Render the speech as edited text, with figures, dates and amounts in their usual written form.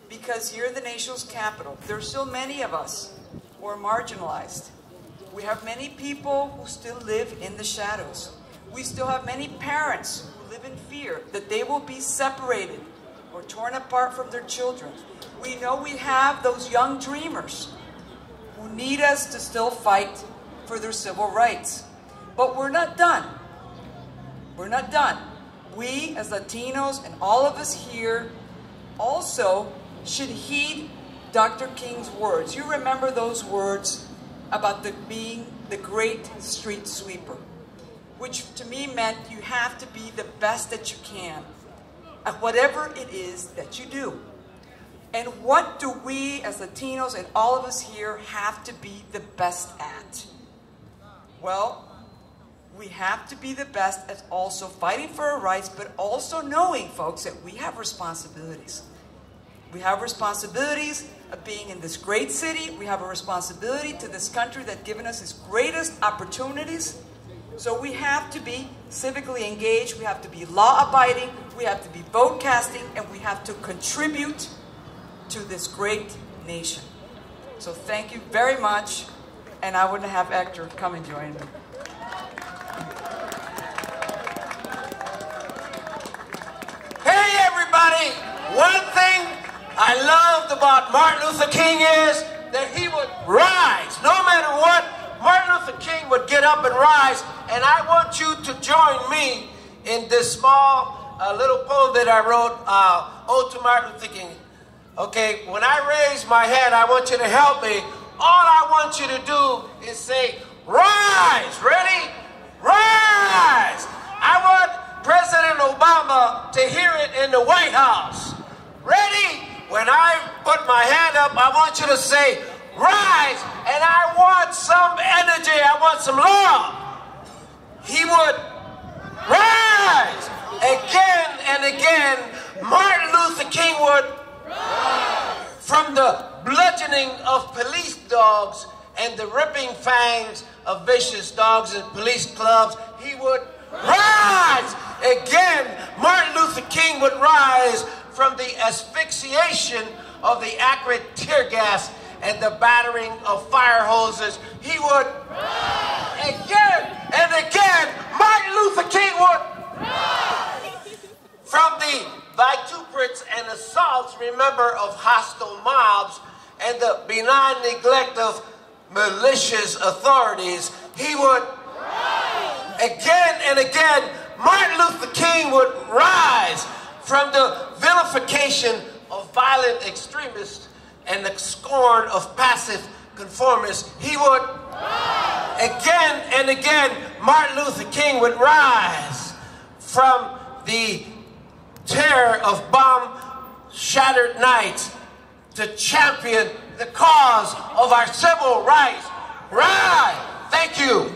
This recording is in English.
because here in the nation's capital, there are still many of us who are marginalized. We have many people who still live in the shadows. We still have many parents who live in fear that they will be separated or torn apart from their children. We know we have those young dreamers who need us to still fight for their civil rights. But we're not done. We're not done. We as Latinos and all of us here also should heed Dr. King's words. You remember those words about being the great street sweeper, which to me meant you have to be the best that you can at whatever it is that you do. And what do we as Latinos and all of us here have to be the best at? Well, we have to be the best at also fighting for our rights, but also knowing, folks, that we have responsibilities. We have responsibilities of being in this great city. We have a responsibility to this country that's given us its greatest opportunities. So we have to be civically engaged. We have to be law-abiding. We have to be vote-casting, and we have to contribute to this great nation. So thank you very much, and I want to have Hector come and join me. Hey everybody! One thing I loved about Martin Luther King is that he would rise. No matter what, Martin Luther King would get up and rise, and I want you to join me in this small little poem that I wrote, Ode to Martin Luther King. Okay, when I raise my hand, I want you to help me. All I want you to do is say, rise! Ready? Rise! I want President Obama to hear it in the White House. Ready? When I put my hand up, I want you to say, rise! And I want some energy, I want some love. He would rise! Again and again, Martin Luther King would rise! From the bludgeoning of police dogs and the ripping fangs of vicious dogs in police clubs, he would rise! Again, Martin Luther King would rise from the asphyxiation of the acrid tear gas and the battering of fire hoses. He would rise! Again and again, Martin Luther King would rise! From the vituperates and assaults, remember, of hostile mobs and the benign neglect of malicious authorities, he would rise! Again and again, Martin Luther King would rise from the vilification of violent extremists and the scorn of passive conformists. He would rise! Again and again, Martin Luther King would rise from the terror of bomb-shattered nights to champion the cause of our civil rights. Rise! Thank you.